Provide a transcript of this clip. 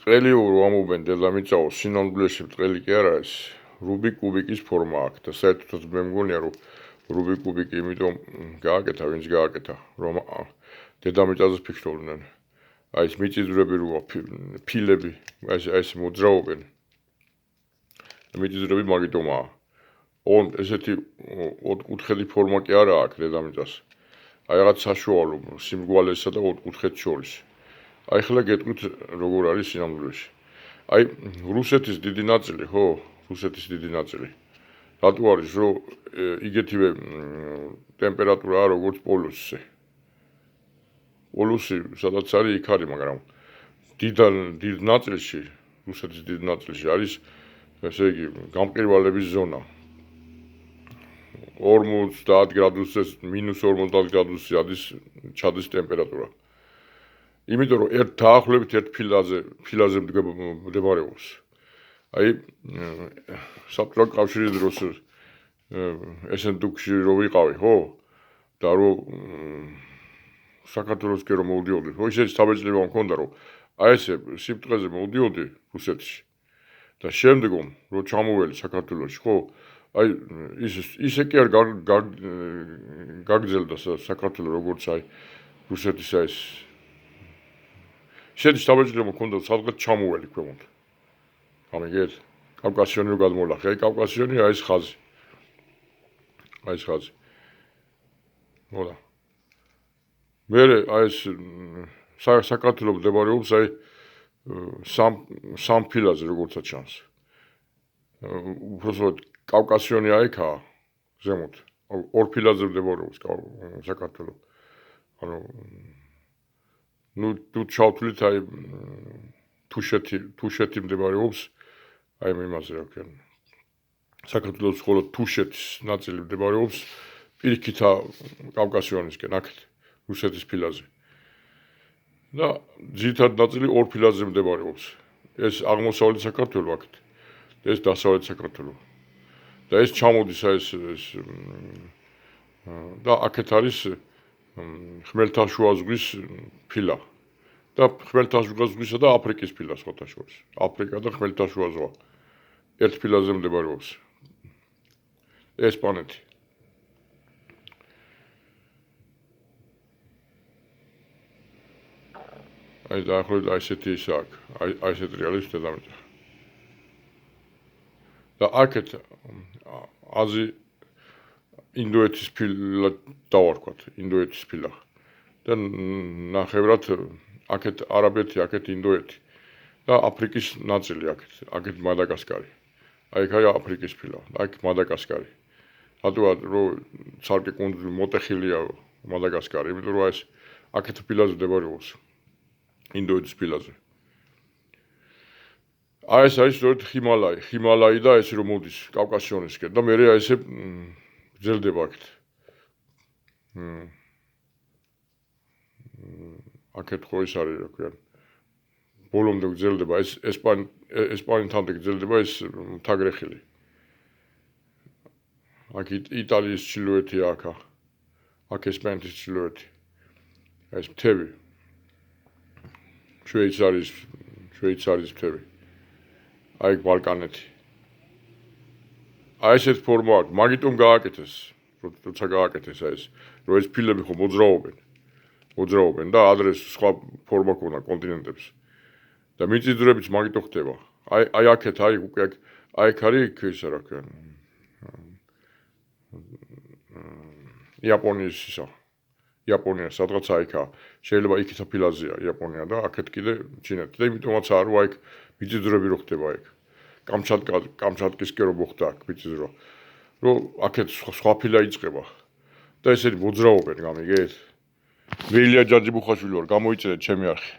ბრტყელი რო ამობენ დედამიწაო სინამდვილეში ბრტყელი კი არა ეს რუბიკ კუბიკის ფორმა აქვს და საერთოდ მე მგონია რომ რუბიკ კუბიკი იმიტომ გააკეთა ვინც გააკეთა რომ დედამიწაზე ფიქრობდნენ აი ეს მიწისძვრები როა ფილები აი ეს მოძრაობენ მიწისძვრები მაგიტომაა ესეთი ოთხკუთხედი ფორმა კი არა აქვს დედამიწას აი რაღაც საშუალო სიმრგვალესა და ოთხკუთხედს შორის აი ხლა გეტყვით როგორ არის სინამდვილეში აი რუსეთის დიდი ნაწილი ხო რუსეთის დიდი ნაწილი რატო არის რომ იგეთივე ტემპერატურაა როგორც პოლუსზე პოლუსი სადაც არის იქ არის მაგრამ დიდ ნაწილში რუსეთის დიდ ნაწილში არის ესე იგი გამყირვალების ზონა 50 გრადუსზე -50 გრადუსი არის ჩადის ტემპერატურა იმიტომ რომ დაახლოებით ერთ ფილაზე მდებარეობს აი საბჭოთა კავშირის დროს ესენდუქში რო ვიყავი ხო და რომ საქართველოსკენ რომ მოვდიოდი ხო ისე საბეჭდილება მქონდა რომ აი ესე სიბტყეზე მოვდიოდი რუსეთში და შემდგომ რო ჩამოველი საქართველოში ხო აი ისე კი არ გაგრძელდა საქართველო როგორც აი რუსეთის ეს შედი საბეჭდილება მქონდა სადღაც ჩამოველი ქვემოთ ამიგეთ კავკასიონი რო გადმოლახე აი კავკასიონი აი ეს ხაზი მოდა მე აი ეს საქართველო მდებარეობს აი სამ ფილაზე როგორცაც ჩანს უბრალოდ კავკასიონი აიქა ზემოთ ორ ფილაზე მდებარეობს საქართველო ანუ ნუ ჩავთვლით აი თუშეთი მდებარეობს აი იმაზე რა ქვია საქართველოს მხოლოდ თუშეთის ნაწილი მდებარეობს პირიქითა კავკასიონისკენ აქეთ რუსეთის ფილაზე და ძირითადი ნაწილი ორ ფილაზე მდებარეობს ეს აღმოსავლეთ საქართველო აქეთ ეს დასავლეთ საქართველო და ეს ჩამოდის ეს და აქეთ არის ხმელთაშუა ზღვის ფილა და ხმელთაშუა ზღვისა და აფრიკის ფილა სხვათა შორის აფრიკა და ხმელთაშუა ზღვა ერთ ფილაზე მდებარეობს ესპანეთი აი დაახლოებით აი ესეთი ის აქვს აი ესეთი არის დედამიწა და აქეთ ინდოეთის ფილა დავარქვათ ინდოეთის ფილა და ნახევრად აქეთ არაბეთი აქეთ ინდოეთი და აფრიკის ნაწილი აქეთ მადაგასკარი აი აქ აფრიკის ფილა აქ მადაგასკარი რატოა რომ ცალკე კუნძული მოტეხილია მადაგასკარი იმიტომ რომ ეს აქეთ ფილაზე მდებარეობს ინდოეთის ფილაზე აი ეს არის სწორედ ჰიმალაი და ეს რომ მოდის კავკასიონისკენ და მე აი ესე გრძელდება აქეთ აქეთ ხო ის არის რა ქვია ბოლომდე გრძელდება ეს ესპანეთამდე გრძელდება ეს მთაგრეხილი აქ იტალიის ჩრდილოეთი აქ ესპანეთის ჩრდილოეთი ეს მთები შვეიცარიის მთები აი ბალკანეთი აი ესეთ ფორმა აქვს მაგიტომ გააკეთეს როცა გააკეთეს ეს რომ ეს ფილები ხო მოძრაობენ და ადრე სხვა ფორმა ქონა კონტინენტებს და მიწისძვრებიც მაგიტო ხდება აი აქეთ აი უკვე აი აქ არის ისა რა ქვია იაპონიის ისა იაპონია სადღაც აიქა შეიძლება იქითა ფილაზია იაპონია და აქეთ კიდე ჩინეთი და იმიტომაც არ რო აქ მიწისძვრები რო ხდება აქ კამჩატკისკენ რო მოხდა აქ მიწისძვრა რომ აქეთ სხვა ფილა იწყება და ესეთი მოძრაობენ გამიგეთ ვეილია ჯაჯიბუხაშვილი ვარ გამოიწერეთ ჩემი არხი